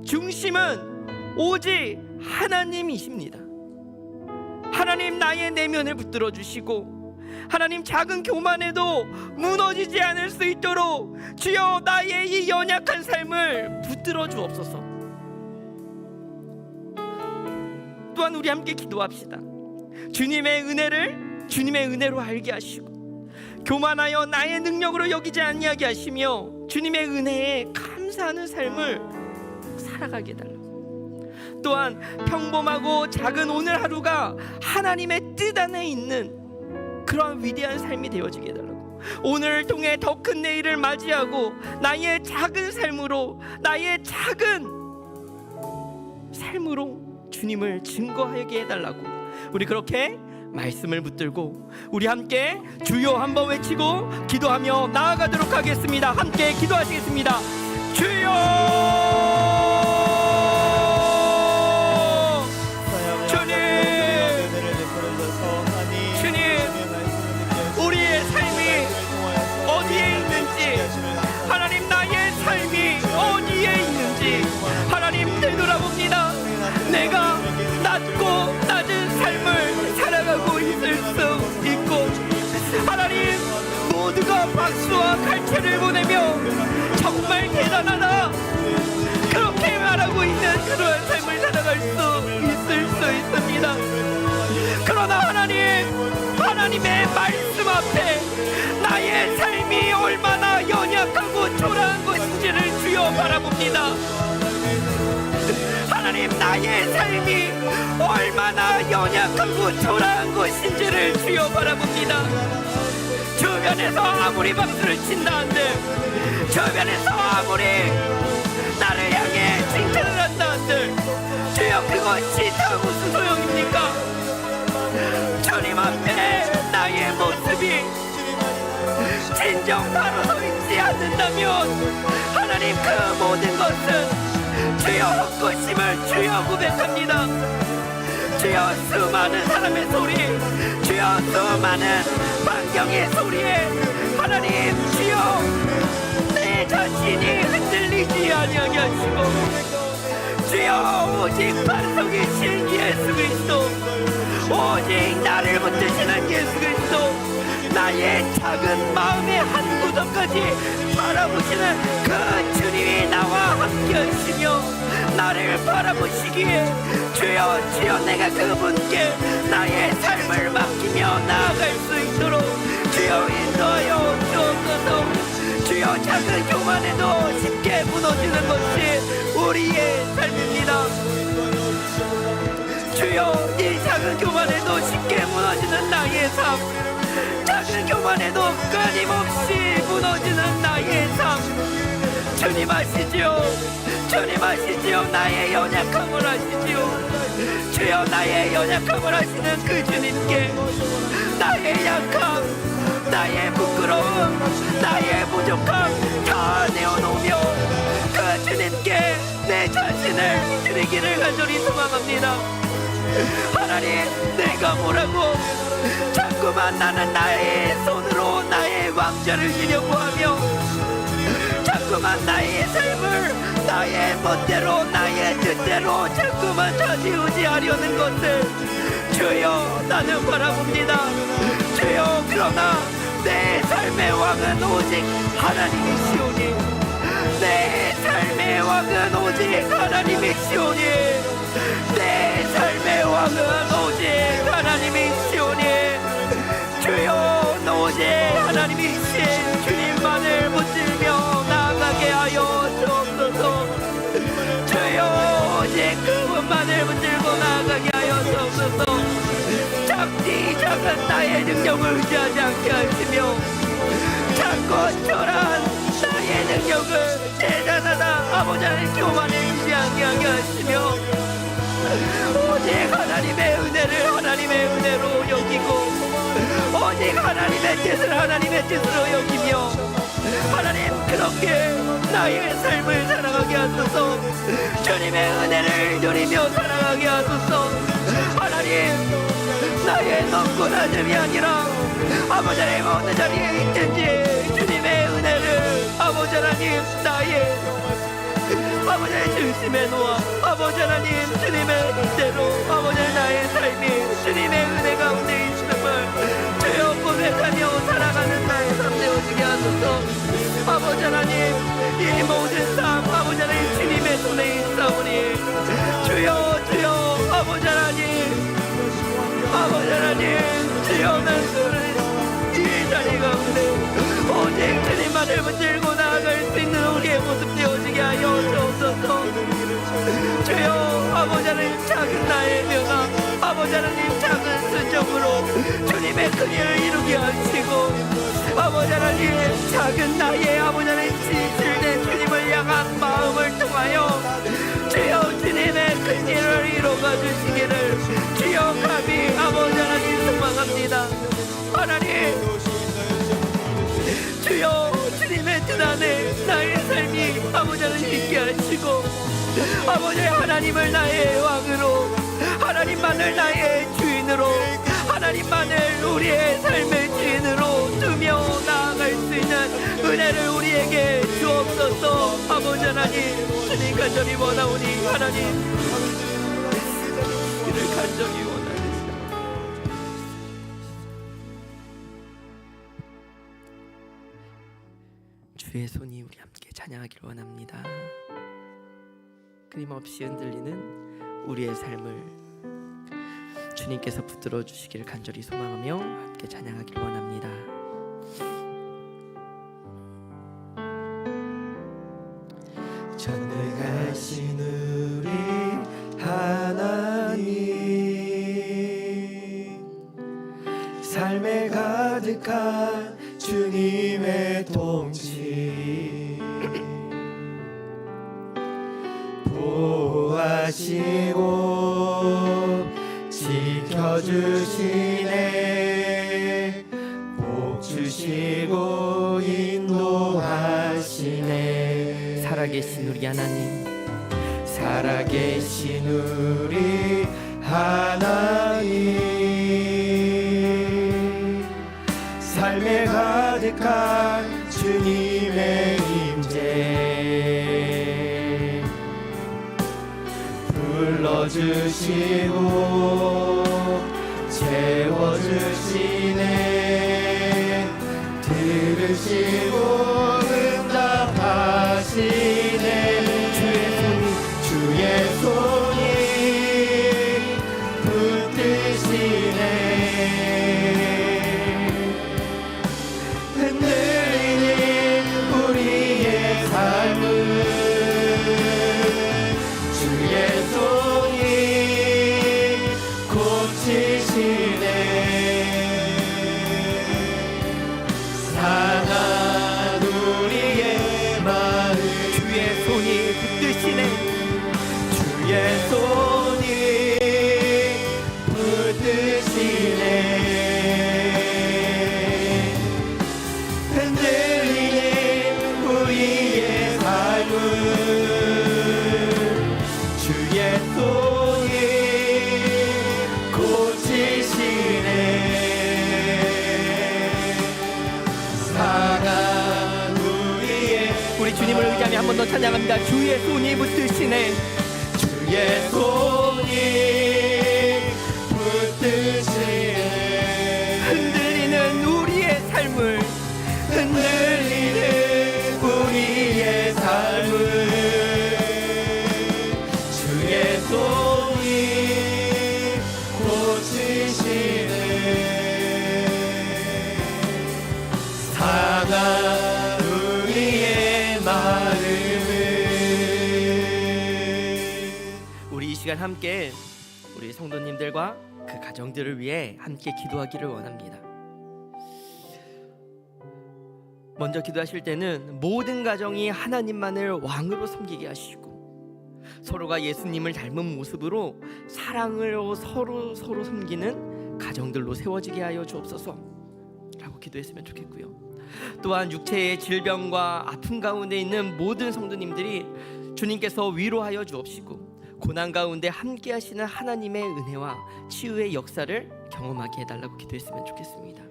중심은 오직 하나님이십니다. 하나님, 나의 내면을 붙들어 주시고 하나님, 작은 교만에도 무너지지 않을 수 있도록 주여 나의 이 연약한 삶을 붙들어 주옵소서. 또한 우리 함께 기도합시다. 주님의 은혜를 주님의 은혜로 알게 하시고 교만하여 나의 능력으로 여기지 아니하게 하시며 주님의 은혜에 감사하는 삶을 살아가게 해달라고. 또한 평범하고 작은 오늘 하루가 하나님의 뜻 안에 있는 그러한 위대한 삶이 되어지게 해달라고. 오늘을 통해 더 큰 내일을 맞이하고 나의 작은 삶으로, 나의 작은 삶으로 주님을 증거하게 해달라고. 우리 그렇게 말씀을 붙들고 우리 함께 주여 한번 외치고 기도하며 나아가도록 하겠습니다. 함께 기도하시겠습니다. 주여! 주님, 우리의 박수와 갈채를 보내며 정말 대단하다 그렇게 말하고 있는 그러한 삶을 살아갈 수 있을 수 있습니다. 그러나 하나님의 말씀 앞에 나의 삶이 얼마나 연약하고 초라한 것인지를 주여 바라봅니다. 하나님, 나의 삶이 얼마나 연약하고 초라한 것인지를 주여 바라봅니다. 주변에서 아무리 박수를 친다 한들, 주변에서 아무리 나를 향해 칭찬을 한다 한들, 주여 그것이 다 무슨 소용입니까? 주님 앞에 나의 모습이 진정 바로 서 있지 않는다면 하나님, 그 모든 것은 주여 헛것임을 주여 고백합니다. 주여 수많은 사람의 소리, 주여 수많은 환경의 소리에 하나님, 주여 내 자신이 흔들리지 아니하게 하시고, 주여 오직 반석이신 예수 그리스도, 오직 나를 붙드시는 예수 그리스도, 나의 작은 마음의 한 구석까지 바라보시는 그 주님이 나와 함께 하시며 나를 바라보시기에 주여 내가 그분께 나의 삶을 맡기며 나아갈 수 있도록 주여 인도하여 주옵소서. 주여 작은 교만에도 쉽게 무너지는 것이 우리의 삶입니다. 주여 이 작은 교만에도 쉽게 무너지는 나의 삶, 작은 교만에도 끊임없이 무너지는 나의 삶, 주님 아시지요? 주님 아시지요? 나의 연약함을 아시지요? 주여 나의 연약함을 아시는 그 주님께 나의 약함, 나의 부끄러움, 나의 부족함 다 내어놓으며 그 주님께 내 자신을 드리기를 간절히 소망합니다. 하나님, 내가 뭐라고 자꾸만 나는 나의 손으로 나의 왕좌를 지려고 하며 자꾸만 나의 삶을 나의 멋대로 나의 뜻대로 자꾸만 차지우지 하려는 것을 주여 나는 바라봅니다. 주여, 그러나 내 삶의 왕은 오직 하나님이시오니, 내 삶의 왕은 오직 하나님이시오니, 내 삶의 왕은 오직 하나님이시오니, 주여 오직 하나님이신 주님만을 붙들며 나아가게 하여 주옵소서. 주여 오직 그분만을 붙들고 나아가게 하여 주옵소서. 작디 작은 나의 능력을 의지하지 않게 하시며 작고 초라한 나의 능력을 대단하다 아버지의 교만에 의지하게 하시며 오직 하나님의 은혜를 하나님의 은혜로 여기고 오직 하나님의 뜻을 하나님의 뜻으로 여기며 하나님, 그렇게 나의 삶을 살아가게 하소서. 주님의 은혜를 누리며 살아가게 하소서. 하나님, 나의 높고 낮음이 아니라 아버지 하나님 어느 자리에 있든지 주님의 은혜를 아버지 하나님 나의 아버지 하나님 중심에 놓아 아버지 하나님 주님의 뜻대로 아버지 나의 삶이 주님의 은혜 가운데 있음을 주여 고백하며 살아가는 나의 삶 되어지게 하소서. 아버지 하나님, 이 모든 삶 아버지 하나님 주님의 손에 있사오니 주여 아버지 하나님 주여 난 이 자리 가운데 오직 주님만을 붙들고 나아갈 수 있는 우리의 모습 되어지게 하여 주옵소서. 주여 아버지 하나님 작은 나의 명함 아버지 하나님 작은 순종으로 주님의 큰 일을 이루게 하시고 아버지 하나님 작은 나의 아버지 하나님 진실된 주님을 향한 마음을 통하여 주여 주님의 큰 일을 이루어 주시기를 주여 감히 아버지 하나님 소망합니다. 하나님 주여 주님의 뜻 안에 나의 삶이 아버지 하나님 있게 하시고 아버지 하나님을 나의 왕으로 하나님만을 나의 주인으로 하나님만을 우리의 삶의 주인으로 두며 나아갈 수 있는 은혜를 우리에게 주옵소서. 아버지 하나님 주님 간절히 원하오니 하나님 이를 간절히 원하옵소서. 주의 손이 우리 함께 찬양하기를 원합니다. 끊임없이 흔들리는 우리의 삶을 주님께서 붙들어 주시기를 간절히 소망하며 함께 찬양하기를 원합니다. 전능하신 우리 하나님, 삶에 가득한 주님의 통치 보호하시고 지켜주시네, 복 주시고 인도하시네. 살아계신 우리 하나님, 살아계신 우리 하나님, 삶에 가득한 주님의 임재 불러주시고 채워주시네, 들으시고 응답하시네. 주의 손이 붙드시네, 흔들리는 우리의 삶을 주의 손이 고치시네, 상한 우리의 마음 주의 손이 붙드시네, 주의 손이 붙드시네, 흔들리는 우리의 삶을 주의 손이 고치시네, 상한 우리의 우리 주님을 의지하며 한 번 더 찬양합니다. 주의 손이 붙드시네, 주의 손이 붙드시네, 흔들리는 우리의 삶을 흔들리는 우리의 삶을 주의 손이 고치시네, 상한 우리의 마음을. 우리 이 시간 함께 우리 성도님들과 그 가정들을 위해 함께 기도하기를 원합니다. 먼저 기도하실 때는 모든 가정이 하나님만을 왕으로 섬기게 하시고 서로가 예수님을 닮은 모습으로 사랑으로 서로 섬기는 가정들로 세워지게 하여 주옵소서 라고 기도했으면 좋겠고요. 또한 육체의 질병과 아픔 가운데 있는 모든 성도님들이 주님께서 위로하여 주옵시고 고난 가운데 함께 하시는 하나님의 은혜와 치유의 역사를 경험하게 해달라고 기도했으면 좋겠습니다.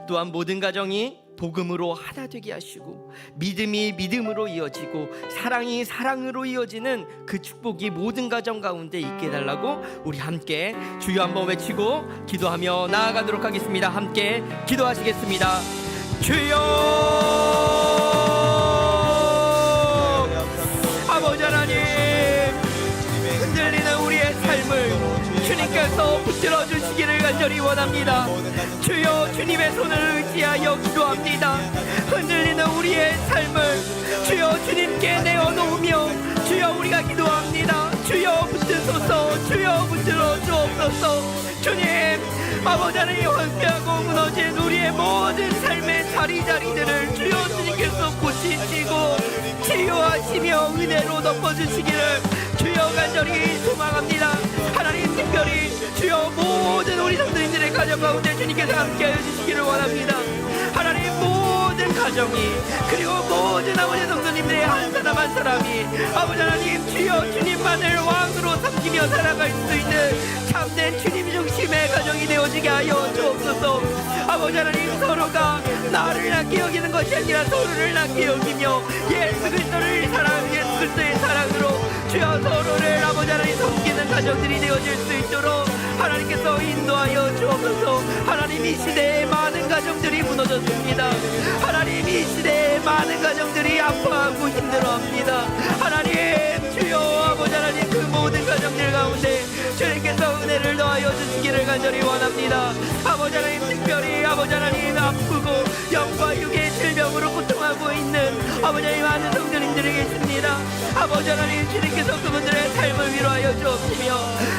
또한 모든 가정이 복음으로 하나 되게 하시고 믿음이 믿음으로 이어지고 사랑이 사랑으로 이어지는 그 축복이 모든 가정 가운데 있게 해달라고 우리 함께 주여 한번 외치고 기도하며 나아가도록 하겠습니다. 함께 기도하시겠습니다. 주여, 아버지 하나님, 흔들리는 우리의 삶을 주님께서 붙들어 주시기를 간절히 원합니다. 주여, 주님의 손을 의지하여 기도합니다. 흔들리는 우리의 삶을 주여 주님께 내어놓으며 주여 우리가 기도합니다. 주여 붙드소서, 주여 붙들어 주옵소서. 주님, 아버지 하나님, 황폐하고 무너진 우리의 모든 삶의 자리자리들을 주여 주님께서 고치시고 치유하시며 은혜로 덮어주시기를 주여 간절히 소망합니다. 하나님, 특별히 주여 모든 우리 성도님들의 가정 가운데 주님께서 함께하여 주시기를 원합니다. 하나님, 모든 가정이 그리고 모든 아버지 성도님들의 한 사람 한 사람이 아버지 하나님 주여 주님만을 왕으로 섬기며 살아갈 수 있는 참된 주님 중심의 가정이 되어지게 하여 주옵소서. 아버지 하나님, 서로가 나를 낮게 여기는 것이 아니라 서로를 낮게 여기며 예수 그리스도의 사랑으로 주여 서로를 아버지 하나님 섬기는 가정들이 되어질 수 있도록 하나님께서 인도하여 주옵소서. 하나님, 이 시대에 많은 가정들이 무너졌습니다. 하나님, 이 시대에 많은 가정 가정들이 아파하고 힘들어합니다. 하나님 주여 아버지 하나님 그 모든 가정들 가운데 주님께서 은혜를 더하여 주시기를 간절히 원합니다. 아버지 하나님 특별히 아버지 하나님 아프고 영과 육의 질병으로 고통하고 있는 아버지 하나님 많은 성도님들이 계십니다. 아버지 하나님 주님께서 그분들의 삶을 위로하여 주옵시며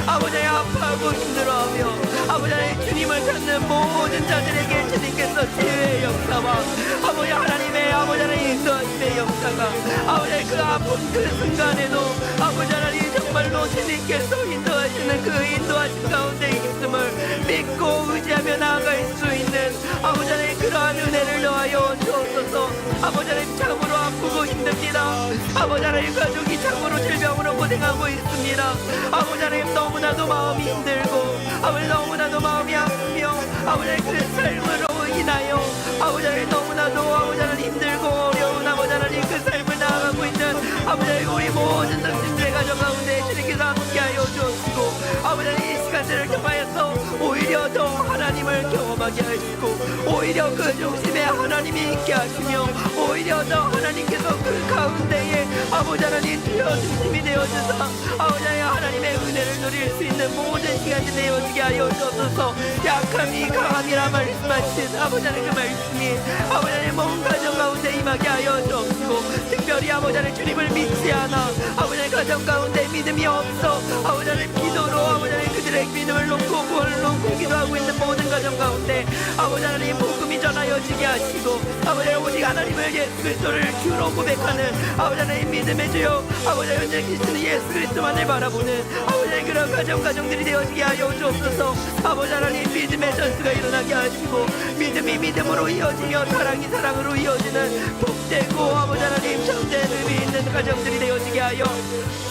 아버지 하나님 아파하고 힘들어하며 아버지 하나님 주님을 찾는 모든 자들에게 주님께서 지혜의 역사와 아버지 하나님의 아버지 하나님 인도하심의 역사가 아버지 하나님 그 아픈 그 순간에도 아버지 하나님 정말로 주님께서 인도하시는 그 인도하심 가운데 있음을 믿고 의지하며 나아갈 수 있는 아버지 하나님 그러한 은혜를 더하여 주옵소서. 아버지 하나님 참으로 아프고 힘듭니다. 아버지 하나님 가족이 참으로 질병으로 고생하고 있습니다. 아버지 하나님 너무나도 마음이 힘들고 아버지 너무나도 마음이 아프며 아버지 하나님 그 삶으로 인하여 아버지 하나님 너무나도 아버지 하나님 힘들고 어려운 아버지 하나님 그 삶을 나아가고 있는 아버지 하나님 우리 모든 성도들의 가정 가운데 주님께서 함께하여 주옵시고 아버지 하나님 이 시간들을 통하여서 오히려 더 하나님을 경험하게 하시고 오히려 그 중심에 하나님이 있게 하시며 오히려 더 하나님께서 그 가운데에 아버지 하나님 주여 중심이 되어주사 아버지 하나님의 은혜를 누릴 수 있는 모든 시간이 되어지게 하여 주옵소서. 약함이 강함이라 말씀하신 아버지 하나님 그 말씀이 아버지 하나님 모든 가정 가운데 임하게 하여 주옵시고 특별히 아버지 하나님 주님을 믿지 않아 아버지 하나님 가정 가운데 믿음이 없어 아버지 하나님 기도로 아버지 하나님 그들의 믿음을 놓고 구원을 놓고 기도하고 있는 모든 가정 가운데 아버지 하나님 복음이 전하여지게 하시고 아버지 하나님 오직 하나님을 예수 그리스도를 주로 고백하는 아버지 하나님 믿음의 주여 아버지 하나님 현재 계시는 예수 그리스도만을 바라보는 아버지 하나님 그런 가정들이 되어지게 하여 주옵소서. 아버지 하나님 믿음의 전수가 일어나게 하시고 믿음이 믿음으로 이어지며 사랑이 사랑으로 이어지는 복되고 아버지 하나님 참된 의미 있는 가정들이 되어지게 하여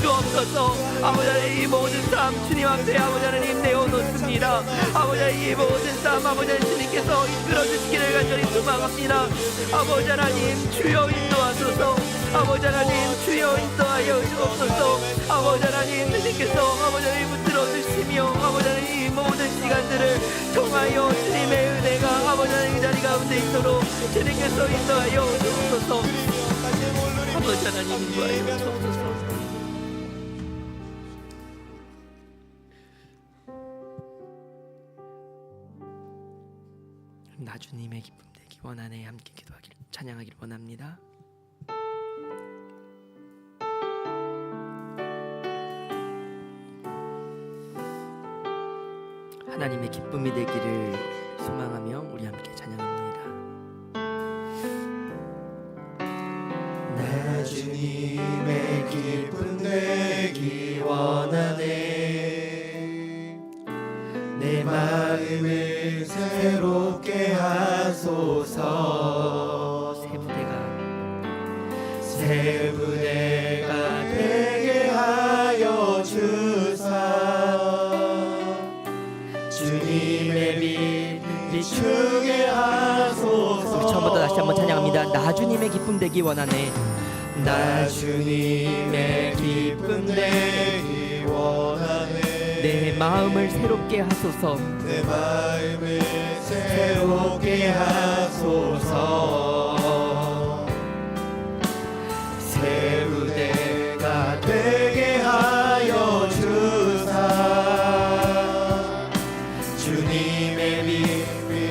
주옵소서. 아버지 하나님 이 모든 삶 주님 앞에 아버지 하나님 내어놓습니다. 아버지 하나님 이 모든 삶 아버지 하나님 주님께서 이끌어 주시기를 간절히 소망합니다. 아버지 하나님 주여 인도하소서. 아버지 하나님 주여 인도하여 주옵소서. 아버지 하나님 주님께서 아버지 하나님 붙들어 주시며 아버지 하나님 이 모든 시간들을 통하여 주님의 은혜가 아버지 하나님 이 자리 가운데 있도록 주님께서 인도하여 주옵소서. 아버지 하나님 인도하여 주옵소서. 나주님의 기쁨 되기 원하네 함께 기도하기를 찬양하기를 원합니다. 하나님의 기쁨이 되기를 소망하며 우리 함께 찬양합니다. 나 주님의 기쁨 되기 원하네. 내 마음을 새롭게 하소서. 새 부대가 되게 하여 주사. 주님의 빛 비추게 하소서. 우리 처음부터 다시 한번 찬양합니다. 나 주님의 기쁨 되기 원하네. 나 주님의 기쁨 되기 원하네. 내 마음을 새롭게 하소서. 내 마음을 새롭게 하소서. 새 부대가 되게 하여 주사. 주님의 빛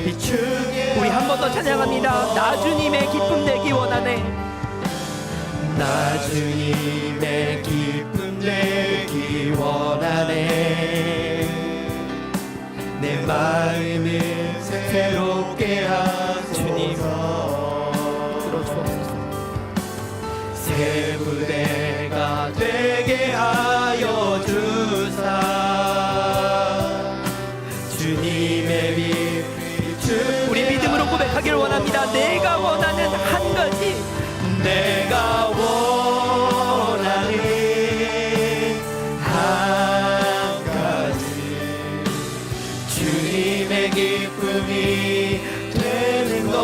비추게. 우리 한 번 더 찬양합니다. 나 주님의 기쁨 되기 원하네. 나 주님의 기쁨 되기 원하네. 내 마음을 새롭게 하소서. 들어주옵소서. 새 부대가 되게 하여 주사. 주님의 빛 비추게. 우리 믿음으로 고백하기를 원합니다. 내가 원하는 한 가지. 내가 원하는 한 가지. 주님의 기쁨이 되는 것.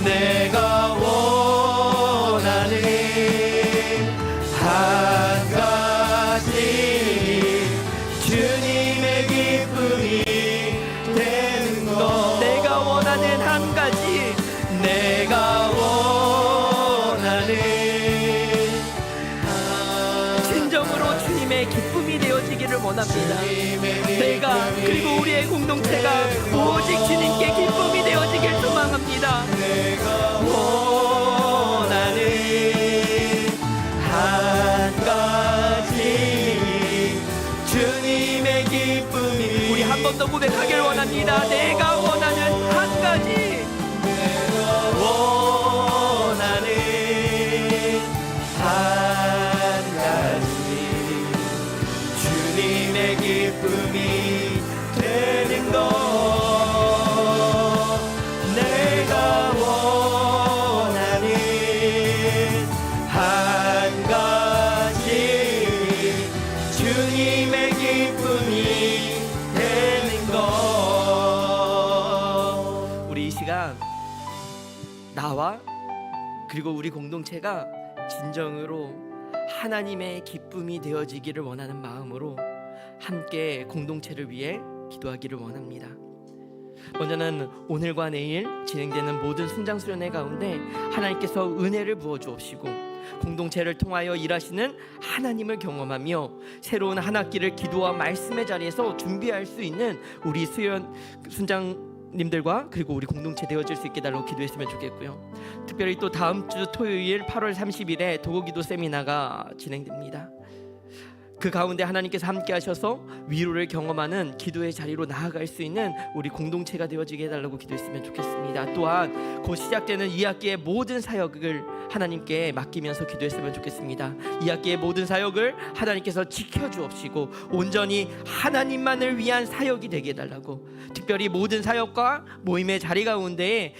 내가 원하는 한 가지. 주님의 기쁨이 되는 것. 내가 원하는 한 가지. 내가 원합니다. 내가 그리고 우리의 공동체가 오직 주님께 기쁨이 되어지길 소망합니다. 내가 원하는 한 가지 주님의 기쁨이 우리 한 번 더 고백하길 원합니다. 내가 원하는 한 가지, 원하는 한 가지 주님의 기쁨이 되는 것 내가 원하는 한 가지 주님의 기쁨이 되는 것 우리 이 시간 나와 그리고 우리 공동체가 진정으로 하나님의 기쁨이 되어지기를 원하는 마음으로 함께 공동체를 위해 기도하기를 원합니다. 먼저는 오늘과 내일 진행되는 모든 순장수련회 가운데 하나님께서 은혜를 부어 주옵시고 공동체를 통하여 일하시는 하나님을 경험하며 새로운 한 학기를 기도와 말씀의 자리에서 준비할 수 있는 우리 순장님들과 그리고 우리 공동체 되어질 수 있게 달라고 기도했으면 좋겠고요. 특별히 또 다음 주 토요일 8월 30일에 도고기도 세미나가 진행됩니다. 그 가운데 하나님께서 함께 하셔서 위로를 경험하는 기도의 자리로 나아갈 수 있는 우리 공동체가 되어지게 해달라고 기도했으면 좋겠습니다. 또한 곧 시작되는 2학기의 모든 사역을 하나님께 맡기면서 기도했으면 좋겠습니다. 2학기의 모든 사역을 하나님께서 지켜주옵시고 온전히 하나님만을 위한 사역이 되게 해달라고, 특별히 모든 사역과 모임의 자리 가운데에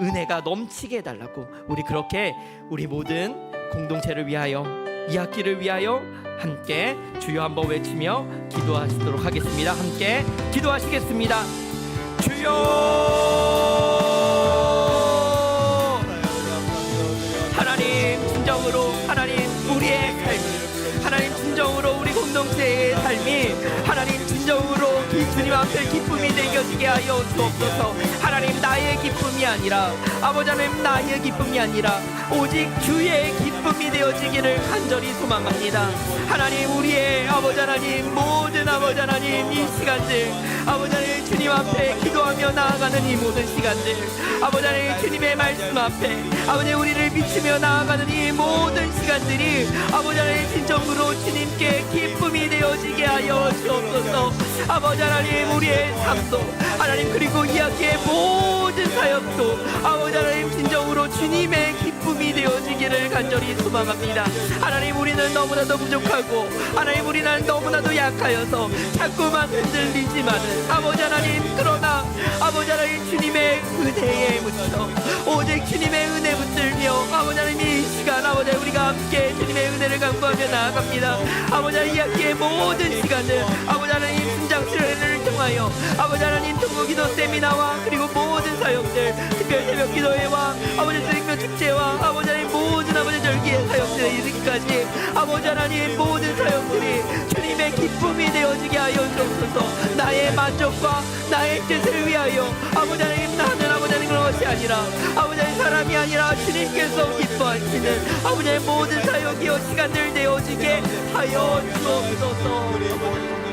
은혜가 넘치게 해달라고, 우리 그렇게 우리 모든 공동체를 위하여 2학기를 위하여 함께 주여 한번 외치며 기도하시도록 하겠습니다. 함께 기도하시겠습니다. 주여, 하나님 진정으로 하나님 우리의 삶이, 하나님 진정으로 우리 공동체의 삶이 하나님 진정으로 주님 앞에 기쁨이 되어지게 하여 주옵소서. 하나님 나의 기쁨이 아니라 아버지 하나님 나의 기쁨이 아니라 오직 주의 기쁨이 되어지기를 간절히 소망합니다. 하나님 우리의 아버지 하나님 모든 아버지 하나님 이 시간들 아버지 하나님 주님 앞에 기도하며 나아가는 이 모든 시간들 아버지 하나님 주님의 말씀 앞에 아버지 우리를 비추며 나아가는 이 모든 시간들이 아버지 하나님 진정으로 주님께 기쁨이 되어지게 하여 주옵소서. 아버지 하나님 우리의 삶도 하나님 그리고 이 학기의 모든 사역도 아버지 하나님 진정으로 주님의 기쁨이 되어지기를 간절히 소망합니다. 하나님 우리는 너무나도 부족하고 하나님 우리는 너무나도 약하여서 자꾸만 흔들리지만은 아버지 하나님 그러나 아버지 하나님 주님의 은혜에 묻혀 오직 주님의 은혜 붙들며 아버지 하나님 이 시간 아버지 우리가 함께 주님의 은혜를 간구하며 나아갑니다. 아버지 하나님 이 학기의 모든 시간을 아버지 하나님 순장수련회를 통하여 아버지 하나님 통곡기도 세미나와 그리고 모든 사역들 특별 새벽 기도회와 아버지 수익면 축제와 아버지 하나님 모든 아버지 절기의 사역들에 이르기까지 아버지 하나님 모든 사역들이 주님의 기쁨이 되어지게 하여 주옵소서. 나의 만족과 나의 뜻을 위하여 아버지 하나님 나는 아버지 하나님 그런 것이 아니라 아버지 하나님 사람이 아니라 주님께서 기뻐하시는 아버지 하나님 모든 사역이여 시간들 되어지게 하여 주옵소서.